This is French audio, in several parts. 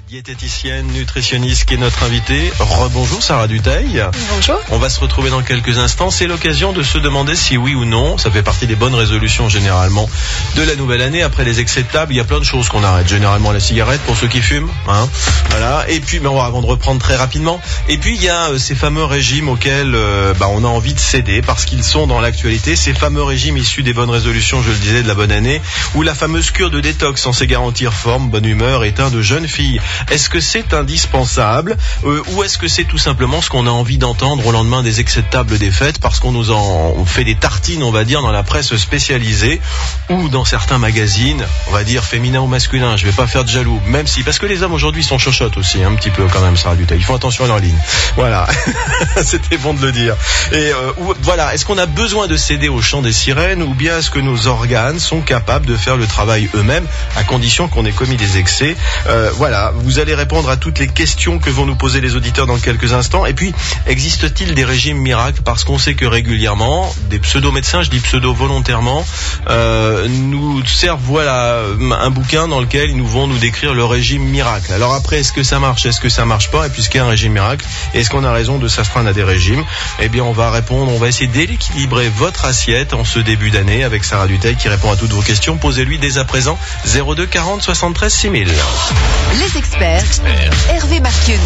Diététicienne, nutritionniste qui est notre invitée. Rebonjour Sarah Dutheil. Bonjour. On va se retrouver dans quelques instants. C'est l'occasion de se demander si oui ou non, ça fait partie des bonnes résolutions généralement de la nouvelle année. Après les excès de table, il y a plein de choses qu'on arrête. Généralement la cigarette pour ceux qui fument. Voilà. Et puis, avant de reprendre très rapidement. Et puis il y a ces fameux régimes auxquels on a envie de céder parce qu'ils sont dans l'actualité. Ces fameux régimes issus des bonnes résolutions, je le disais, de la bonne année. Ou la fameuse cure de détox censée garantir forme, bonne humeur et teint de jeune fille. Est-ce que c'est indispensable ou est-ce que c'est tout simplement ce qu'on a envie d'entendre au lendemain des excès de table des fêtes parce qu'on nous en fait des tartines, on va dire, dans la presse spécialisée ou dans certains magazines, on va dire féminin ou masculin, je vais pas faire de jaloux, même si, parce que les hommes aujourd'hui sont chochottes aussi, un petit peu quand même, Sarah Dutheil, ils font attention à leur ligne. Voilà, c'était bon de le dire. Et voilà, est-ce qu'on a besoin de céder au chant des sirènes ou bien est-ce que nos organes sont capables de faire le travail eux-mêmes à condition qu'on ait commis des excès? Voilà, vous allez répondre à toutes les questions que vont nous poser les auditeurs dans quelques instants. Et puis, existe-t-il des régimes miracles? Parce qu'on sait que régulièrement, des pseudo-médecins, je dis pseudo-volontairement, nous servent un bouquin dans lequel ils vont nous décrire le régime miracle. Alors après, est-ce que ça marche? Est-ce que ça marche pas? Et puis, est-ce qu'il y a un régime miracle? Est-ce qu'on a raison de s'astreindre à des régimes? Eh bien, on va essayer d'équilibrer votre assiette en ce début d'année avec Sarah Dutheil qui répond à toutes vos questions. Posez-lui dès à présent 02 40 73 6000. Les experts. Hervé Marchionni.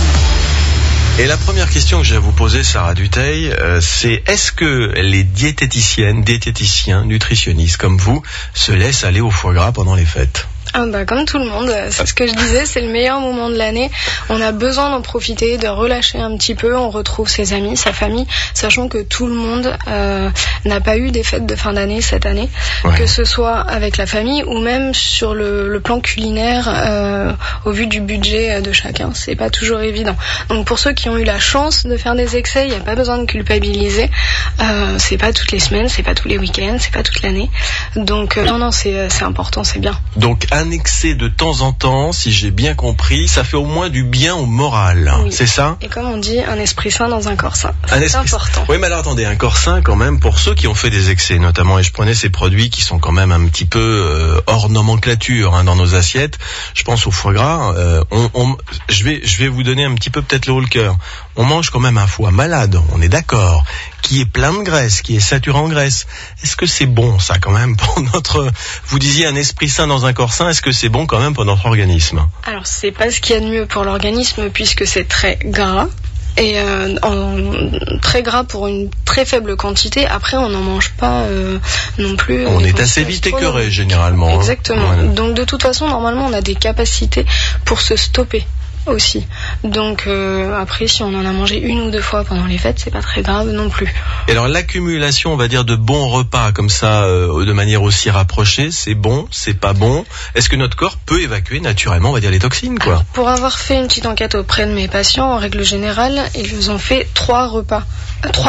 Et la première question que j'ai à vous poser, Sarah Dutheil, c'est est-ce que les diététiciens, nutritionnistes comme vous, se laissent aller au foie gras pendant les fêtes? Comme tout le monde, c'est ce que je disais, c'est le meilleur moment de l'année. On a besoin d'en profiter, de relâcher un petit peu. On retrouve ses amis, sa famille, sachant que tout le monde n'a pas eu des fêtes de fin d'année cette année, que ce soit avec la famille ou même sur le plan culinaire, au vu du budget de chacun. C'est pas toujours évident. Donc pour ceux qui ont eu la chance de faire des excès, il n'y a pas besoin de culpabiliser. C'est pas toutes les semaines, c'est pas tous les week-ends, c'est pas toute l'année. Donc non, c'est important, c'est bien. Donc un excès de temps en temps, si j'ai bien compris, ça fait au moins du bien au moral, oui. C'est ça? Et comme on dit, un esprit sain dans un corps sain. C'est important. Oui, mais alors attendez, un corps sain quand même, pour ceux qui ont fait des excès notamment, et je prenais ces produits qui sont quand même un petit peu hors nomenclature dans nos assiettes, je pense au foie gras, je vais vous donner un petit peu peut-être le haut le cœur. On mange quand même un foie malade, on est d'accord, qui est plein de graisse, qui est saturé en graisse. Est-ce que c'est bon ça quand même pour vous disiez un esprit sain dans un corps sain, est-ce que c'est bon quand même pour notre organisme? Alors c'est pas ce qu'il y a de mieux pour l'organisme puisque c'est très gras. Et très gras pour une très faible quantité. Après, on n'en mange pas non plus. On est assez vite écœuré généralement. Exactement. Donc de toute façon, normalement, on a des capacités pour se stopper aussi. Donc après, si on en a mangé une ou deux fois pendant les fêtes, c'est pas très grave non plus. Et alors l'accumulation, on va dire, de bons repas comme ça, de manière aussi rapprochée, c'est bon, c'est pas bon. Est-ce que notre corps peut évacuer naturellement, on va dire, les toxines, quoi? Alors, pour avoir fait une petite enquête auprès de mes patients, en règle générale, ils ont fait 3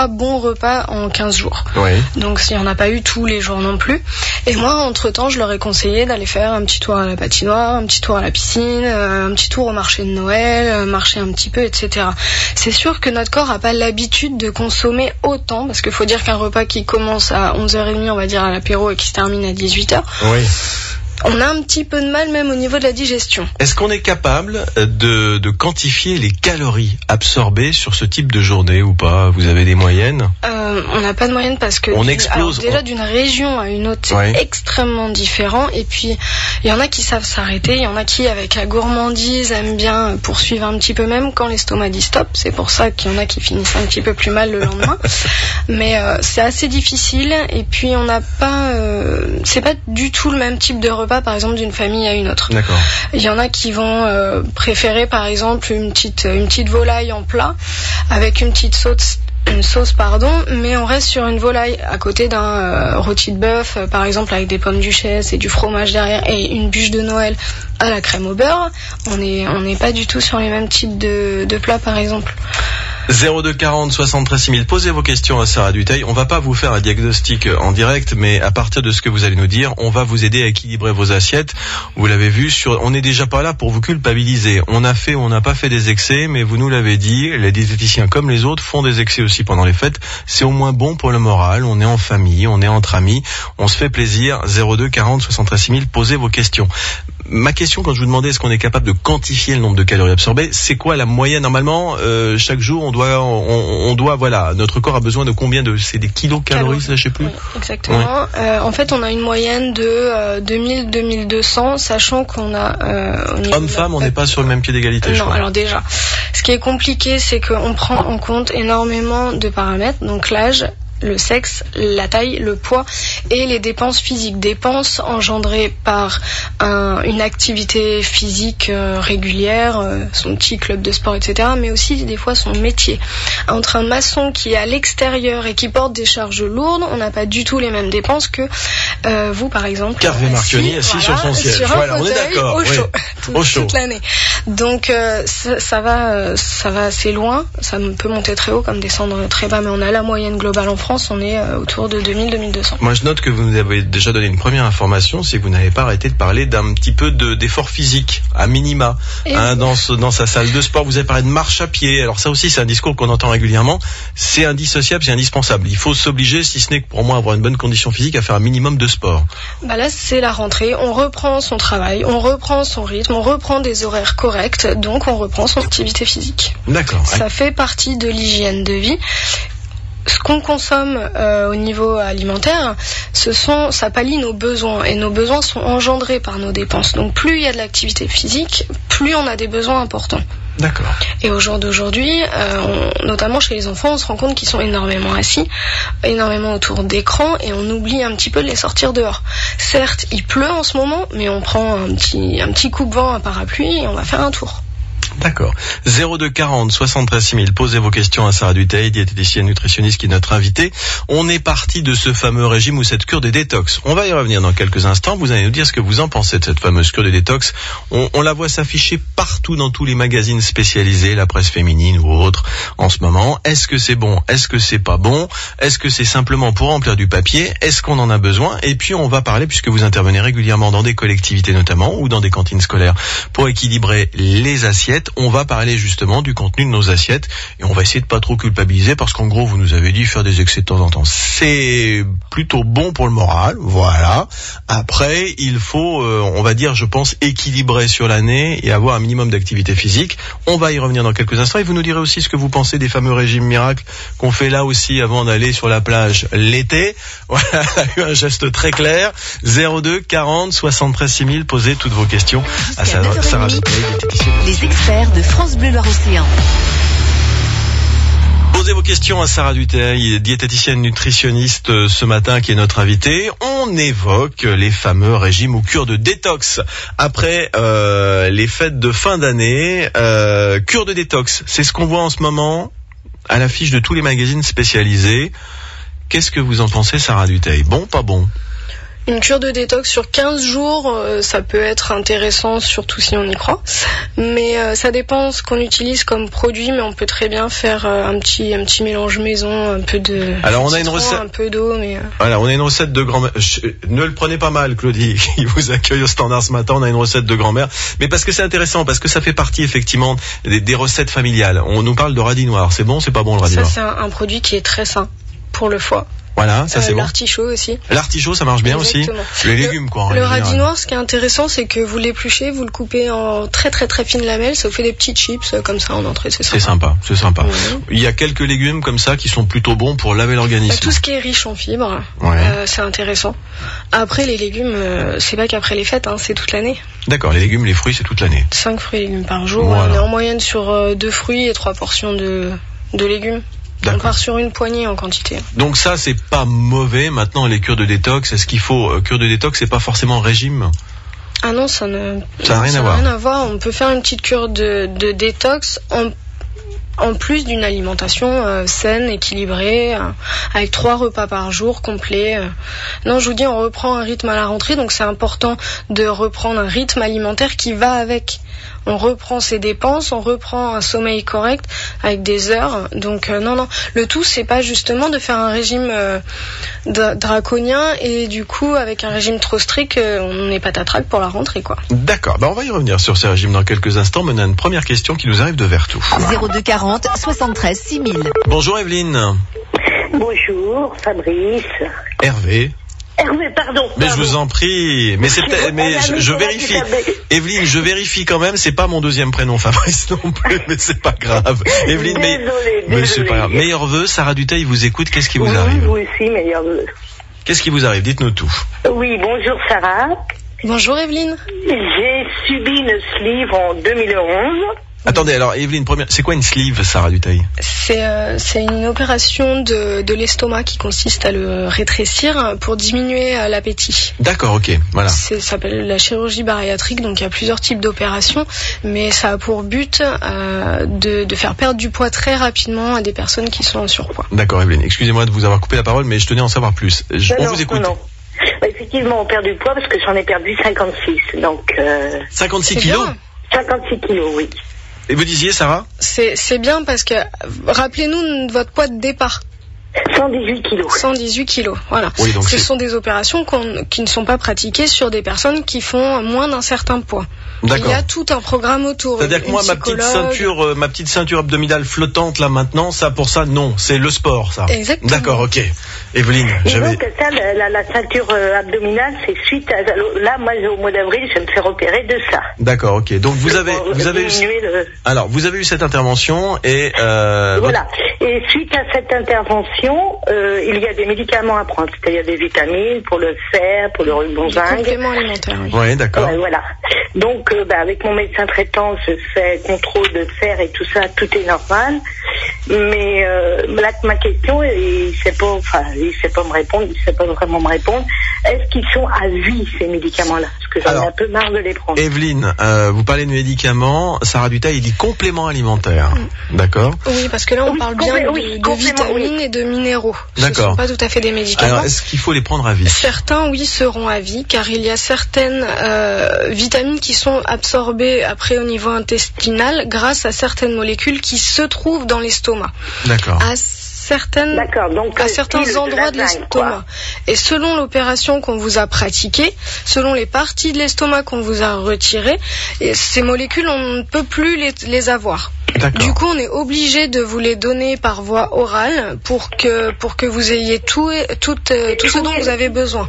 bons repas en 15 jours. Oui. Donc s'il n'y en a pas eu tous les jours non plus. Et moi, entre-temps, je leur ai conseillé d'aller faire un petit tour à la patinoire, un petit tour à la piscine, un petit tour au marché de Noël, marcher un petit peu, etc. C'est sûr que notre corps n'a pas l'habitude de consommer autant, parce qu'il faut dire qu'un repas qui commence à 11h30, on va dire à l'apéro, et qui se termine à 18h, oui. On a un petit peu de mal même au niveau de la digestion. Est-ce qu'on est capable de quantifier les calories absorbées sur ce type de journée ou pas? Vous avez des moyennes? On n'a pas de moyenne parce que on explose. Alors déjà d'une région à une autre, c'est extrêmement différent. Et puis il y en a qui savent s'arrêter, il y en a qui avec la gourmandise aiment bien poursuivre un petit peu même quand l'estomac dit stop. C'est pour ça qu'il y en a qui finissent un petit peu plus mal le lendemain. Mais c'est assez difficile. Et puis on n'a pas, c'est pas du tout le même type de repas par exemple d'une famille à une autre. D'accord. Il y en a qui vont préférer par exemple une petite volaille en plat avec une sauce, mais on reste sur une volaille à côté d'un rôti de bœuf, par exemple avec des pommes duchesse et du fromage derrière et une bûche de Noël à la crème au beurre. On n'est pas du tout sur les mêmes types de plats par exemple. 02 40 73 6000. Posez vos questions à Sarah Dutheil. On va pas vous faire un diagnostic en direct, mais à partir de ce que vous allez nous dire, on va vous aider à équilibrer vos assiettes. Vous l'avez vu, on n'est déjà pas là pour vous culpabiliser. On n'a pas fait des excès, mais vous nous l'avez dit, les diététiciens comme les autres font des excès aussi pendant les fêtes. C'est au moins bon pour le moral. On est en famille, on est entre amis, on se fait plaisir. 02 40 73 6000. Posez vos questions. ma question quand je vous demandais est-ce qu'on est capable de quantifier le nombre de calories absorbées, c'est quoi la moyenne normalement chaque jour on doit voilà, notre corps a besoin de combien de, c'est des kilocalories, ça je sais plus. Oui, exactement. Ouais. En fait on a une moyenne de 2000-2200, sachant qu'on a homme-femme, on n'est pas sur le même pied d'égalité. Non, alors déjà, ce qui est compliqué, c'est qu'on prend en compte énormément de paramètres, donc l'âge, le sexe, la taille, le poids et les dépenses physiques. Dépenses engendrées par une activité physique régulière, son petit club de sport, etc. Mais aussi des fois son métier. Entre un maçon qui est à l'extérieur et qui porte des charges lourdes, on n'a pas du tout les mêmes dépenses que vous par exemple. Hervé Marchionni assis sur son siège. Sur voilà, on est d'accord. Au chaud, au chaud. Toute l'année. Donc ça va assez loin. Ça peut monter très haut comme descendre très bas, mais on a la moyenne globale en France, on est autour de 2000-2200. Moi je note que vous nous avez déjà donné une première information, c'est que vous n'avez pas arrêté de parler d'un petit peu d'effort physique, à minima, dans sa salle de sport. Vous avez parlé de marche à pied, alors ça aussi c'est un discours qu'on entend régulièrement, c'est indissociable, c'est indispensable. Il faut s'obliger, si ce n'est que pour moi avoir une bonne condition physique, à faire un minimum de sport. Bah là c'est la rentrée, on reprend son travail, on reprend son rythme, on reprend des horaires corrects, donc on reprend son activité physique. D'accord. Ça fait partie de l'hygiène de vie. Ce qu'on consomme au niveau alimentaire, ça pallie nos besoins, et nos besoins sont engendrés par nos dépenses. Donc plus il y a de l'activité physique, plus on a des besoins importants. D'accord. Et au jour d'aujourd'hui, notamment chez les enfants, on se rend compte qu'ils sont énormément assis, énormément autour d'écrans, et on oublie un petit peu de les sortir dehors. Certes, il pleut en ce moment, mais on prend un petit coupe-vent, un parapluie, et on va faire un tour. D'accord. 02 40 73 6000. Posez vos questions à Sarah Dutheil, diététicienne nutritionniste qui est notre invitée. On est parti de ce fameux régime ou cette cure de détox. On va y revenir dans quelques instants. Vous allez nous dire ce que vous en pensez de cette fameuse cure de détox. On la voit s'afficher partout dans tous les magazines spécialisés, la presse féminine ou autre en ce moment. Est-ce que c'est bon? Est-ce que c'est pas bon? Est-ce que c'est simplement pour remplir du papier? Est-ce qu'on en a besoin? Et puis on va parler, puisque vous intervenez régulièrement dans des collectivités notamment ou dans des cantines scolaires pour équilibrer les assiettes. On va parler justement du contenu de nos assiettes et on va essayer de pas trop culpabiliser, parce qu'en gros vous nous avez dit faire des excès de temps en temps c'est plutôt bon pour le moral, voilà. Après il faut on va dire, je pense, équilibrer sur l'année et avoir un minimum d'activité physique. On va y revenir dans quelques instants et vous nous direz aussi ce que vous pensez des fameux régimes miracles qu'on fait là aussi avant d'aller sur la plage l'été. Voilà, eu un geste très clair. 02 40 73 6000. Posez toutes vos questions à Sarah Dutheil, diététicienne. Les experts de France Bleu Loire-Océan. Posez vos questions à Sarah Dutheil, diététicienne nutritionniste ce matin, qui est notre invitée. On évoque les fameux régimes ou cures de détox. Après les fêtes de fin d'année, cure de détox, c'est ce qu'on voit en ce moment à l'affiche de tous les magazines spécialisés. Qu'est-ce que vous en pensez, Sarah Dutheil? Bon, pas bon? Une cure de détox sur 15 jours, ça peut être intéressant, surtout si on y croit. Mais ça dépend ce qu'on utilise comme produit, mais on peut très bien faire un petit mélange maison, un peu de citron, un peu d'eau. Mais voilà, on a une recette de grand-mère. Ne le prenez pas mal, Claudie, qui vous accueille au standard ce matin. On a une recette de grand-mère, mais parce que c'est intéressant, parce que ça fait partie effectivement des recettes familiales. On nous parle de radis noir. C'est bon, c'est pas bon le radis noir? Ça, c'est un produit qui est très sain pour le foie. Voilà, ça c'est bon. L'artichaut aussi. L'artichaut, ça marche bien. Exactement. Aussi. Les légumes, quoi. Le radis noir, ce qui est intéressant, c'est que vous l'épluchez, vous le coupez en très très très fines lamelles, ça vous fait des petites chips comme ça en entrée, c'est sympa. C'est sympa. Mmh. Il y a quelques légumes comme ça qui sont plutôt bons pour laver l'organisme. Tout ce qui est riche en fibres, c'est intéressant. Après, les légumes, c'est pas qu'après les fêtes, c'est toute l'année. D'accord, les légumes, les fruits, c'est toute l'année. 5 fruits et légumes par jour. Voilà. On est en moyenne sur 2 fruits et 3 portions de légumes. On part sur une poignée en quantité. Donc ça, c'est pas mauvais. Maintenant, les cures de détox, est-ce qu'il faut... cure de détox, c'est pas forcément régime? Ah non, ça n'a rien à voir. On peut faire une petite cure de détox en plus d'une alimentation saine, équilibrée, avec 3 repas par jour complets. Non, je vous dis, on reprend un rythme à la rentrée, donc c'est important de reprendre un rythme alimentaire qui va avec. On reprend ses dépenses, on reprend un sommeil correct avec des heures. Donc non, le tout c'est pas justement de faire un régime draconien et du coup avec un régime trop strict, on n'est pas tatrac pour la rentrée, quoi. D'accord, on va y revenir sur ces régimes dans quelques instants, mais on a une première question qui nous arrive de Vertou. 02 40 73 6000. Bonjour Evelyne. Bonjour Fabrice. Hervé. Hervé, pardon. Mais je vous en prie. Mais je vérifie. Evelyne, je vérifie quand même. C'est pas mon deuxième prénom, Fabrice non plus, mais c'est pas grave. Evelyne, mais c'est pas grave. Meilleurs vœux, Sarah Dutheil vous écoute. Qu'est-ce qui vous arrive? Vous aussi, meilleurs vœux. Qu'est-ce qui vous arrive? Dites-nous tout. Oui, bonjour Sarah. Bonjour Evelyne. J'ai subi une sleeve en 2011. Attendez, alors Evelyne, c'est quoi une sleeve, Sarah Dutheil? C'est une opération de l'estomac qui consiste à le rétrécir pour diminuer l'appétit. D'accord, ok, voilà. Ça s'appelle la chirurgie bariatrique, donc il y a plusieurs types d'opérations, mais ça a pour but de faire perdre du poids très rapidement à des personnes qui sont en surpoids. D'accord, Evelyne, excusez-moi de vous avoir coupé la parole, mais je tenais à en savoir plus. On vous écoute. Non. Bah, effectivement, on perd du poids parce que j'en ai perdu 56, donc... 56 kilos? 56 kilos, oui. Et vous disiez, Sarah? C'est bien parce que, rappelez-nous votre poids de départ. 118 kilos. 118 kilos, voilà. Oui, donc ce sont des opérations qui ne sont pas pratiquées sur des personnes qui font moins d'un certain poids. D'accord. Il y a tout un programme autour. C'est-à-dire que moi, ma petite ceinture abdominale flottante là maintenant, pour ça, non, c'est le sport, ça. Exactement. D'accord, ok. Evelyne, donc ça, la ceinture abdominale, c'est suite à... Là, moi, au mois d'avril, je vais me faire opérer de ça. D'accord, ok. Donc vous avez eu cette intervention et... Voilà. Et suite à cette intervention, il y a des médicaments à prendre. C'est-à-dire des vitamines pour le fer, pour le rebond zinc. Compléments alimentaires, oui. Ouais, d'accord. Voilà. Donc, avec mon médecin traitant, je fais contrôle de fer et tout ça, tout est normal. Mais là, ma question, il sait pas vraiment me répondre. Est-ce qu'ils sont à vie, ces médicaments-là? Parce que j'en ai un peu marre de les prendre. Evelyne, vous parlez de médicaments. Sarah Dutheil, il dit compléments alimentaires. D'accord? Oui, parce que là, on parle bien de vitamines et de minéraux. D'accord. Ce ne sont pas tout à fait des médicaments. Alors, est-ce qu'il faut les prendre à vie? Certains, oui, seront à vie, car il y a certaines vitamines qui sont absorbées après au niveau intestinal grâce à certaines molécules qui se trouvent dans l'estomac. D'accord. À certains endroits de l'estomac. Et selon l'opération qu'on vous a pratiquée, selon les parties de l'estomac qu'on vous a retirées, ces molécules, on ne peut plus les avoir. Du coup, on est obligé de vous les donner par voie orale pour que vous ayez tout ce dont vous avez besoin.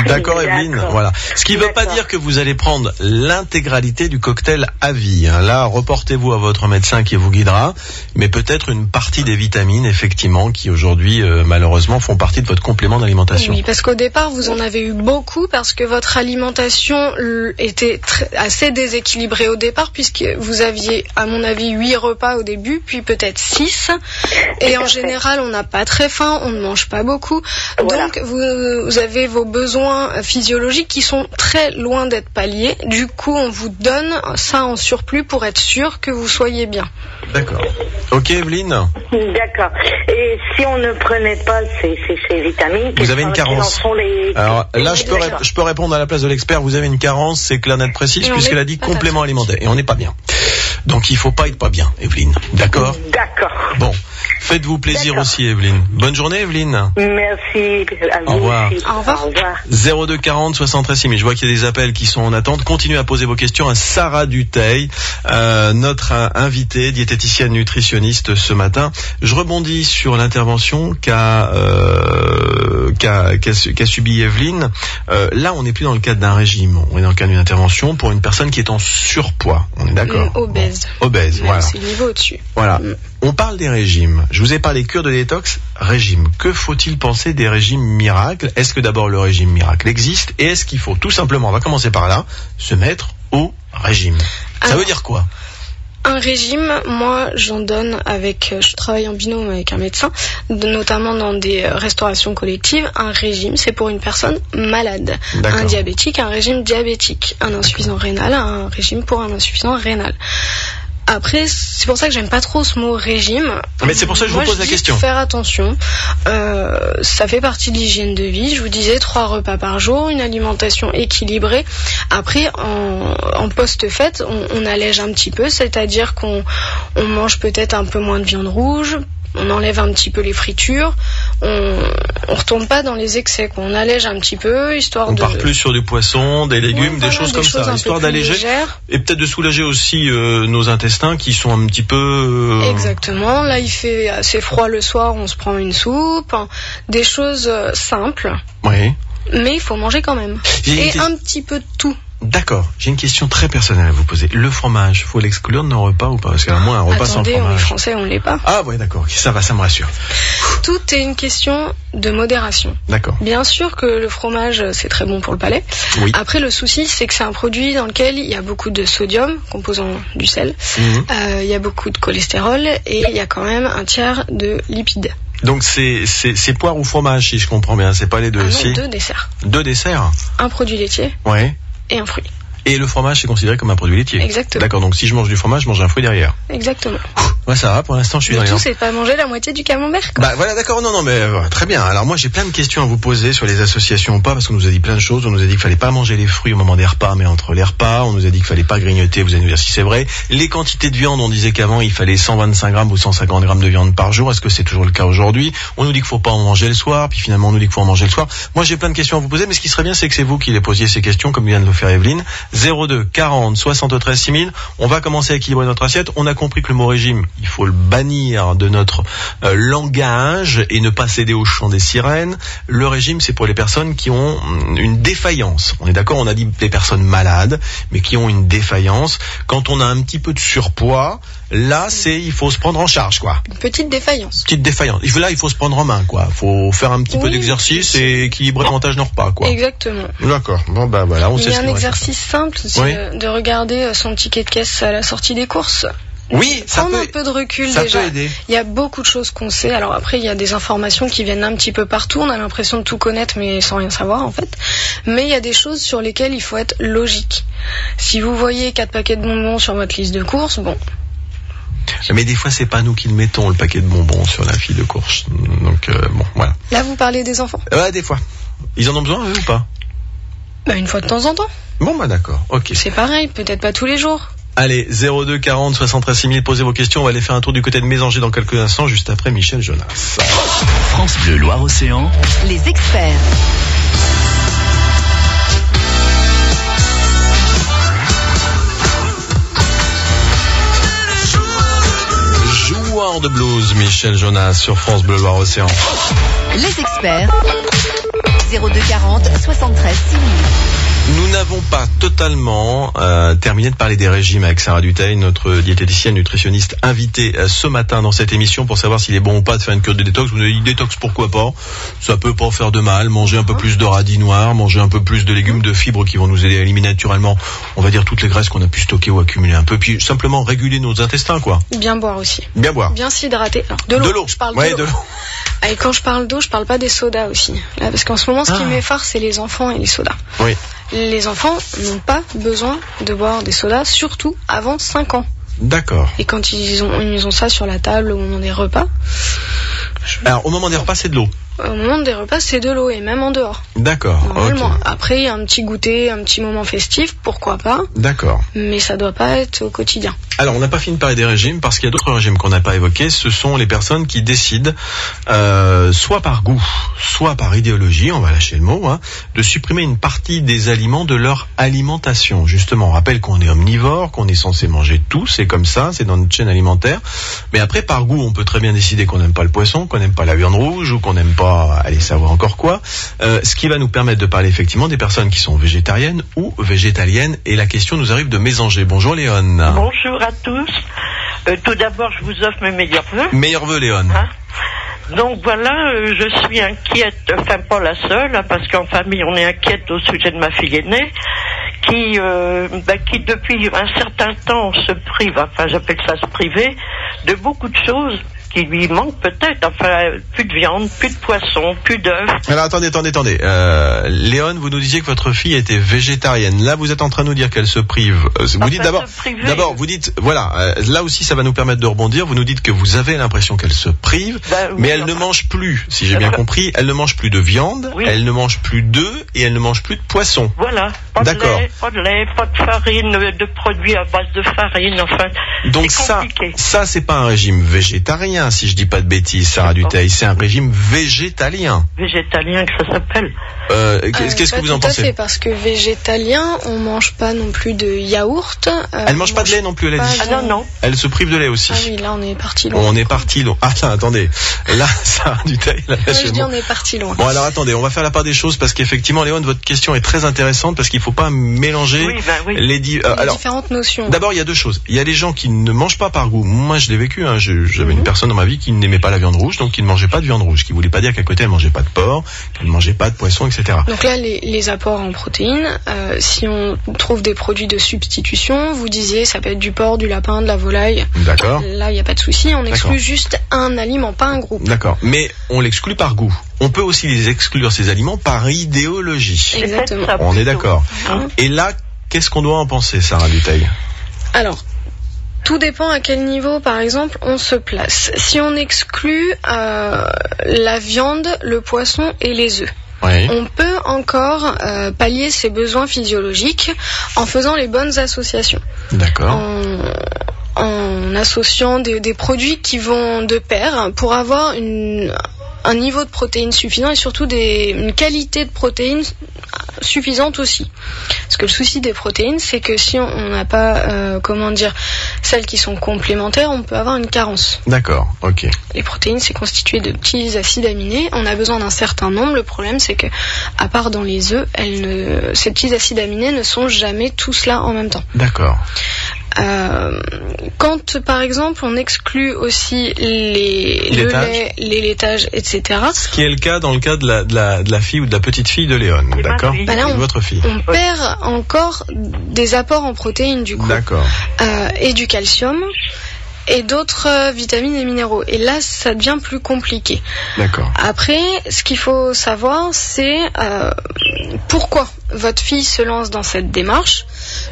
D'accord, Evelyne. Voilà. Ce qui ne veut pas dire que vous allez prendre l'intégralité du cocktail à vie. Là, reportez-vous à votre médecin qui vous guidera, mais peut-être une partie des vitamines, effectivement, qui aujourd'hui, malheureusement, font partie de votre complément d'alimentation. Oui, parce qu'au départ, vous en avez eu beaucoup parce que votre alimentation était assez déséquilibrée au départ, puisque vous aviez, à mon avis, 8 repas au début, puis peut-être 6. Et en général, on n'a pas très faim, on ne mange pas beaucoup. Voilà. Donc, vous avez vos besoins physiologiques qui sont très loin d'être palliés. Du coup, on vous donne ça en surplus pour être sûr que vous soyez bien. D'accord. Ok, Evelyne. D'accord. Et si on ne prenait pas ces vitamines, vous avez une carence. Alors là, je peux répondre à la place de l'expert. Vous avez une carence, c'est clair, net, précis, puisqu'elle a dit complément alimentaire. Et on n'est pas bien. Donc il faut pas être pas bien, Evelyne. D'accord? D'accord. Bon. Faites-vous plaisir aussi, Evelyne. Bonne journée, Evelyne. Merci. Au revoir. Au revoir. 02 40 73 6 000. Je vois qu'il y a des appels qui sont en attente. Continuez à poser vos questions à Sarah Dutheil, notre invitée, diététicienne nutritionniste ce matin. Je rebondis sur l'intervention qu'a subi Evelyne. Là, on n'est plus dans le cadre d'un régime. On est dans le cadre d'une intervention pour une personne qui est en surpoids. On est d'accord? Obèse. Bon. Obèse, voilà. C'est le niveau au-dessus. Voilà. On parle des régimes. Je vous ai parlé cure de détox, régime. Que faut-il penser des régimes miracles? Est-ce que d'abord le régime miracle existe? Et est-ce qu'il faut tout simplement, on va commencer par là, se mettre au régime? Ça veut dire quoi? Un régime, moi j'en donne je travaille en binôme avec un médecin, notamment dans des restaurations collectives. Un régime, c'est pour une personne malade. D'accord. Un diabétique, un régime diabétique. Un insuffisant rénal, un régime pour un insuffisant rénal. Après, c'est pour ça que j'aime pas trop ce mot régime. Mais c'est pour ça que je vous pose la question. Faire attention. Ça fait partie de l'hygiène de vie. Je vous disais 3 repas par jour, une alimentation équilibrée. Après, en post-fête, on allège un petit peu, c'est-à-dire qu'on mange peut-être un peu moins de viande rouge, On enlève un petit peu les fritures, on retourne pas dans les excès, quoi. On allège un petit peu, histoire on part plus sur du poisson, des légumes, des choses comme ça, histoire d'alléger et peut-être de soulager aussi nos intestins qui sont un petit peu... Exactement, là il fait assez froid le soir, on se prend une soupe, des choses simples. Oui. Mais il faut manger quand même. Et un petit peu de tout. D'accord, j'ai une question très personnelle à vous poser. Le fromage, faut l'exclure de nos repas ou pas? Parce qu'à moins un repas sans fromage. On est français, on l'est pas. Ah ouais, d'accord, ça va, ça me rassure. Tout est une question de modération. D'accord. Bien sûr que le fromage, c'est très bon pour le palais. Oui. Après, le souci, c'est que c'est un produit dans lequel il y a beaucoup de sodium, composant du sel. Il y a beaucoup de cholestérol et il y a quand même un tiers de lipides. Donc c'est poire ou fromage, si je comprends bien, c'est pas les deux aussi. 2 desserts. 2 desserts. Un produit laitier. Ouais. Et un fruit. Et le fromage, c'est considéré comme un produit laitier. Exactement. D'accord, donc si je mange du fromage, je mange un fruit derrière. Exactement. Ouais, ça va, pour l'instant, je suis dans les... Le tout, c'est pas manger la moitié du camembert, quoi. Bah voilà, d'accord, non, mais très bien. Alors moi, j'ai plein de questions à vous poser sur les associations ou pas, parce qu'on nous a dit plein de choses. On nous a dit qu'il fallait pas manger les fruits au moment des repas, mais entre les repas. On nous a dit qu'il fallait pas grignoter, vous allez nous dire si c'est vrai. Les quantités de viande, on disait qu'avant, il fallait 125 grammes ou 150 grammes de viande par jour. Est-ce que c'est toujours le cas aujourd'hui? On nous dit qu'il faut pas en manger le soir, puis finalement, on nous dit qu'il faut en manger le soir. Moi, j'ai plein de questions à vous poser, mais ce qui serait bien, c'est que c'est vous qui les posiez ces questions, comme vient de le faire Evelyne. 02 40 73 6000. On va commencer à équilibrer notre assiette. On a compris que le mot régime, il faut le bannir de notre langage et ne pas céder au chant des sirènes. Le régime, c'est pour les personnes qui ont une défaillance. On est d'accord, on a dit les personnes malades, mais qui ont une défaillance. Quand on a un petit peu de surpoids, là, il faut se prendre en charge, quoi. Une petite défaillance. Petite défaillance. Là, il faut se prendre en main, quoi. Faut faire un petit peu d'exercice et équilibrer davantage nos repas, quoi. Exactement. D'accord. Bon, bah voilà, on sait ce qu'il y a un exercice simple, c'est de regarder son ticket de caisse à la sortie des courses. Oui, ça prendre un peu de recul déjà. Peut aider. Il y a beaucoup de choses qu'on sait. Alors après, il y a des informations qui viennent un petit peu partout. On a l'impression de tout connaître, mais sans rien savoir en fait. Mais il y a des choses sur lesquelles il faut être logique. Si vous voyez 4 paquets de bonbons sur votre liste de courses, bon. Mais des fois, c'est pas nous qui le mettons, le paquet de bonbons sur la file de course. Donc bon, voilà. Là, vous parlez des enfants. Ouais, des fois. Ils en ont besoin, eux, ou pas? Bah, une fois de temps en temps. Bon, bah d'accord, ok. C'est pareil, peut-être pas tous les jours. Allez, 02 40 73 6000, posez vos questions. On va aller faire un tour du côté de Mésanger dans quelques instants, juste après Michel Jonas. France Bleu Loire-Océan. Les experts. Joueur de blues, Michel Jonas sur France Bleu Loire-Océan. Les experts. 02 40 73 6000. Nous n'avons pas totalement terminé de parler des régimes avec Sarah Dutheil, notre diététicienne nutritionniste invitée ce matin dans cette émission pour savoir s'il est bon ou pas de faire une cure de détox. Vous avez dit détox, pourquoi pas? Ça peut pas faire de mal. Manger un peu plus de radis noirs, manger un peu plus de légumes, de fibres qui vont nous aider à éliminer naturellement, on va dire, toutes les graisses qu'on a pu stocker ou accumuler un peu. Puis simplement réguler nos intestins, quoi. Bien boire aussi. Bien boire. Bien s'hydrater. De l'eau. Je parle de l'eau. Et quand je parle d'eau, je parle pas des sodas aussi. Là, parce qu'en ce moment, ce qui m'effare, c'est les enfants et les sodas. Oui. Les enfants n'ont pas besoin de boire des sodas, surtout avant 5 ans. D'accord. Et quand ils ont ça sur la table au moment des repas. Alors, au moment des repas, c'est de l'eau. Au moment des repas, c'est de l'eau, et même en dehors. D'accord. Normalement. Okay. Après, il y a un petit goûter, un petit moment festif, pourquoi pas. D'accord. Mais ça doit pas être au quotidien. Alors, on n'a pas fini de parler des régimes, parce qu'il y a d'autres régimes qu'on n'a pas évoqués. Ce sont les personnes qui décident, soit par goût, soit par idéologie, on va lâcher le mot, de supprimer une partie des aliments de leur alimentation. Justement, on rappelle qu'on est omnivore, qu'on est censé manger tout, c'est comme ça, c'est dans notre chaîne alimentaire. Mais après, par goût, on peut très bien décider qu'on n'aime pas le poisson, qu'on n'aime pas la viande rouge, ou qu'on n'aime pas, allez savoir encore quoi. Ce qui va nous permettre de parler effectivement des personnes qui sont végétariennes ou végétaliennes. Et la question nous arrive de Mésanger. Bonjour Léon. Bonjour à tous. Tout d'abord, je vous offre mes meilleurs vœux. Meilleurs vœux, Léon. Donc voilà, je suis inquiète, enfin pas la seule, parce qu'en famille on est inquiète au sujet de ma fille aînée, qui depuis un certain temps se prive, enfin j'appelle ça se priver, de beaucoup de choses qui lui manquent peut-être, enfin plus de viande, plus de poisson, plus d'œufs. Alors attendez. Léon, vous nous disiez que votre fille était végétarienne. Là, vous êtes en train de nous dire qu'elle se prive. Vous dites d'abord, vous dites, voilà, là aussi ça va nous permettre de rebondir. Vous nous dites que vous avez l'impression qu'elle se prive, mais elle ne mange plus, si j'ai bien compris, elle ne mange plus de viande, elle ne mange plus d'œufs et elle ne mange plus de poisson. Voilà, pas de lait, pas de farine, de produits à base de farine, enfin. Donc ça c'est pas un régime végétarien. végétalien, si je dis pas de bêtises, Sarah Dutheil. C'est un régime végétalien. Végétalien que ça s'appelle. Qu'est-ce que vous en Tout à pensez? fait, parce que végétalien, on mange pas non plus de yaourt. Elle mange pas de lait non plus, elle a dit. Ah non. Elle se prive de lait aussi. Ah oui, là on est parti loin. On est parti loin. Ah, attendez. Là, Sarah Dutheil, là, Moi, je dis on est parti loin. Bon, alors attendez, on va faire la part des choses parce qu'effectivement, Léon, votre question est très intéressante parce qu'il faut pas mélanger les différentes notions. D'abord, il y a deux choses. Il y a les gens qui ne mangent pas par goût. Moi, je l'ai vécu. J'avais une personne dans ma vie qui n'aimait pas la viande rouge, donc qui ne mangeait pas de viande rouge. Qui voulait pas dire qu'à côté elle mangeait pas de porc, qu'elle ne mangeait pas de poisson, etc. Donc là, les apports en protéines, si on trouve des produits de substitution, vous disiez, ça peut être du porc, du lapin, de la volaille. D'accord. Là, il n'y a pas de souci. On exclut juste un aliment, pas un groupe. D'accord. Mais on l'exclut par goût. On peut aussi les exclure, ces aliments, par idéologie. Exactement. On est d'accord. Et là, qu'est-ce qu'on doit en penser, Sarah Dutheil? Alors, tout dépend à quel niveau, par exemple, on se place. Si on exclut la viande, le poisson et les œufs, oui, on peut encore pallier ses besoins physiologiques en faisant les bonnes associations. D'accord. En associant des produits qui vont de pair pour avoir un niveau de protéines suffisant et surtout une qualité de protéines suffisante aussi. Parce que le souci des protéines, c'est que si on n'a pas, celles qui sont complémentaires, on peut avoir une carence. D'accord, ok. Les protéines, c'est constitué de petits acides aminés. On a besoin d'un certain nombre. Le problème, c'est que, à part dans les œufs, ces petits acides aminés ne sont jamais tous là en même temps. D'accord. Quand par exemple on exclut aussi le lait, les laitages, etc. Ce qui est le cas dans le cas de la fille ou de la petite fille de Léon, d'accord? Bah là, votre fille. On perd encore des apports en protéines du coup. D'accord. Et du calcium. Et d'autres vitamines et minéraux. Et là, ça devient plus compliqué. D'accord. Après, ce qu'il faut savoir, c'est pourquoi votre fille se lance dans cette démarche.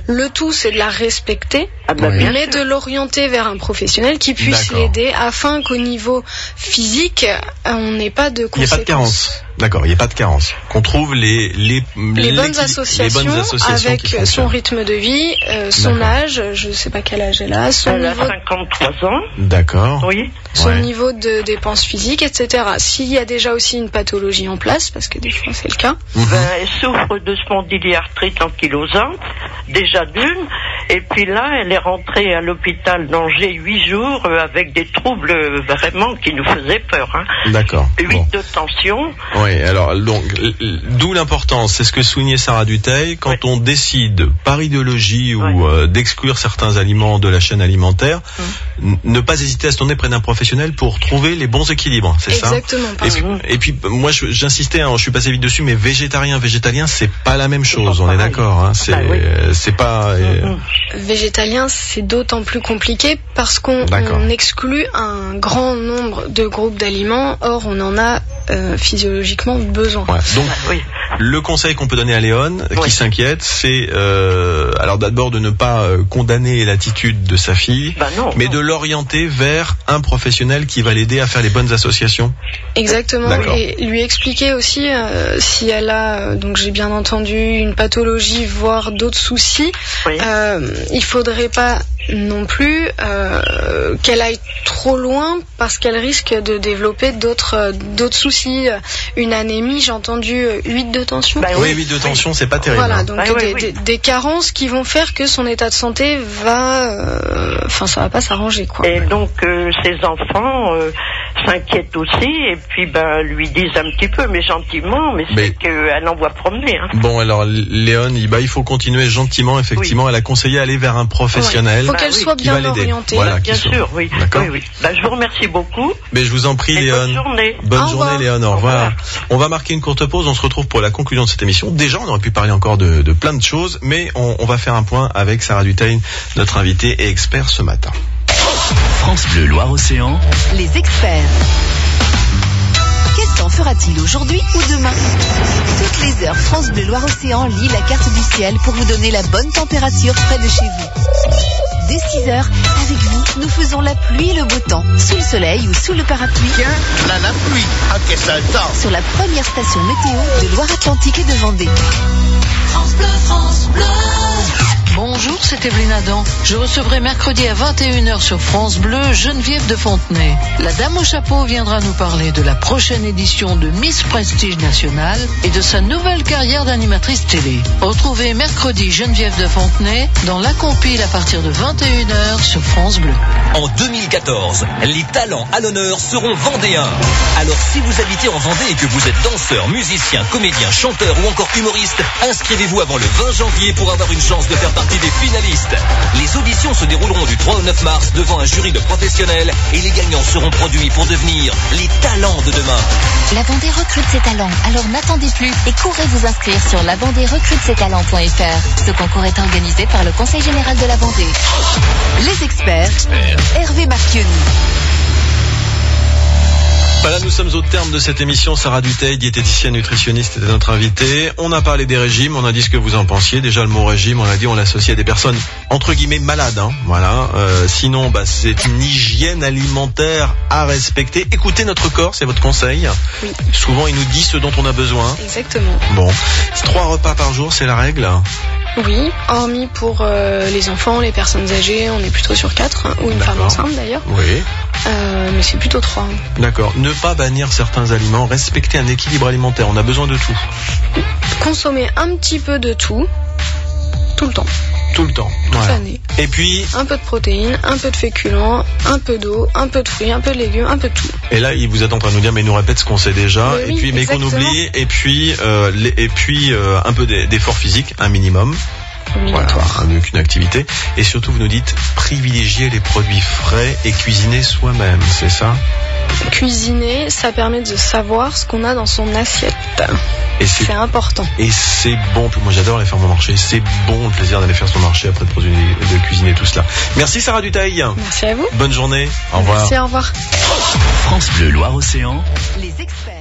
Le tout, c'est de la respecter, mais de l'orienter vers un professionnel qui puisse l'aider afin qu'au niveau physique, on n'ait pas de conséquences. Il n'y a pas de carence. D'accord, il n'y a pas de carence. Qu'on trouve les bonnes associations avec son rythme de vie, son âge, je ne sais pas quel âge elle a, son niveau... 53 ans. D'accord. Oui. Son niveau de dépenses physiques, etc. S'il y a déjà aussi une pathologie en place, parce que des fois c'est le cas. Elle souffre de spondyliarthrite ankylosante, déjà d'une, et puis là elle est rentrée à l'hôpital d'Angers 8 jours avec des troubles vraiment qui nous faisaient peur. D'accord. 8 de tension. Oui, alors donc d'où l'importance, c'est ce que soulignait Sarah Dutheil, quand on décide par idéologie ou d'exclure certains aliments de la chaîne alimentaire, ne pas hésiter à se tourner près d'un professionnel pour trouver les bons équilibres, c'est ça? Exactement. Et puis moi j'insistais, je suis passé vite dessus, mais végétarien, c'est pas la même chose, on est d'accord, c'est pas... Végétalien, c'est d'autant plus compliqué parce qu'on exclut un grand nombre de groupes d'aliments, or on en a physiologiquement besoin. Donc le conseil qu'on peut donner à Léon qui s'inquiète, c'est alors d'abord de ne pas condamner l'attitude de sa fille, mais de l'orienter vers un professionnel qui va l'aider à faire les bonnes associations. Exactement. Et lui expliquer aussi si elle a, donc j'ai bien entendu, une pathologie voire d'autres soucis, il faudrait pas non plus qu'elle aille trop loin parce qu'elle risque de développer d'autres soucis. Une anémie, j'ai entendu 8 de tension. 8 de tension, c'est pas terrible. Voilà, donc des carences qui vont faire que son état de santé va... ça va pas s'arranger, quoi. Et donc, ses enfants s'inquiètent aussi, et puis lui disent un petit peu, mais gentiment, mais c'est qu'elle envoie promener. Bon, alors, Léon, il faut continuer gentiment, effectivement. Elle a conseillé d'aller vers un professionnel. Il faut qu'elle soit bien orientée. Bien sûr, oui. Je vous remercie beaucoup. Mais je vous en prie, Léon. Bonne journée. Bonne journée, Léon. Au revoir. On va marquer une courte pause. On se retrouve pour la conclusion de cette émission. Déjà, on aurait pu parler encore de plein de choses, mais on va faire un point avec Sarah Dutheil, notre invitée et expert ce matin. France Bleu Loire-Océan. Les experts. Qu'en fera-t-il aujourd'hui ou demain? Toutes les heures, France Bleu Loire-Océan lit la carte du ciel pour vous donner la bonne température près de chez vous. Dès 6h, avec vous, nous faisons la pluie et le beau temps, sous le soleil ou sous le parapluie. Tiens, la pluie, qu'est-ce que ça? Sur la première station météo de Loire-Atlantique et de Vendée. France Bleu, France Bleu. Bonjour, c'est Evelyne Adam. Je recevrai mercredi à 21h sur France Bleu Geneviève de Fontenay. La dame au chapeau viendra nous parler de la prochaine édition de Miss Prestige National et de sa nouvelle carrière d'animatrice télé. Retrouvez mercredi Geneviève de Fontenay dans La Compile à partir de 21h sur France Bleu. En 2014, les talents à l'honneur seront vendéens. Alors si vous habitez en Vendée et que vous êtes danseur, musicien, comédien, chanteur ou encore humoriste, inscrivez-vous avant le 20 janvier pour avoir une chance de faire partie des finalistes. Les auditions se dérouleront du 3 au 9 mars devant un jury de professionnels et les gagnants seront produits pour devenir les talents de demain. La Vendée recrute ses talents, alors n'attendez plus et courez vous inscrire sur lavendée-recrute-ses-talents.fr. Ce concours est organisé par le Conseil général de la Vendée. Les experts, Hervé Marchioni. Voilà, nous sommes au terme de cette émission. Sarah Dutheil, diététicienne nutritionniste, était notre invitée. On a parlé des régimes, on a dit ce que vous en pensiez. Déjà, le mot régime, on l'a dit, on l'associe à des personnes entre guillemets malades. Hein. Voilà. Sinon, c'est une hygiène alimentaire à respecter. Écoutez notre corps, c'est votre conseil. Oui. Souvent, il nous dit ce dont on a besoin. Exactement. Bon, 3 repas par jour, c'est la règle. Oui, hormis pour les enfants, les personnes âgées, on est plutôt sur 4, hein, ou une femme enceinte d'ailleurs. Oui. Mais c'est plutôt 3. Hein. D'accord. Ne pas bannir certains aliments, respecter un équilibre alimentaire. On a besoin de tout. Consommer un petit peu de tout le temps. Tout le temps. Toute voilà. l'année. Et puis un peu de protéines, un peu de féculents, un peu d'eau, un peu de fruits, un peu de légumes, un peu de tout. Et là, vous êtes en train de nous dire, mais il nous répète ce qu'on sait déjà, mais qu'on oublie, et puis un peu d'effort physique, un minimum. Obligatoire. Voilà, une activité. Et surtout, vous nous dites, privilégier les produits frais et cuisiner soi-même, c'est ça ? Cuisiner, ça permet de savoir ce qu'on a dans son assiette. Et c'est important. Et c'est bon. Moi, j'adore aller faire mon marché. C'est bon, le plaisir d'aller faire son marché après de cuisiner tout cela. Merci Sarah Dutheil. Merci à vous. Bonne journée. Au revoir. Merci, au revoir. France Bleu Loire-Océan. Les experts.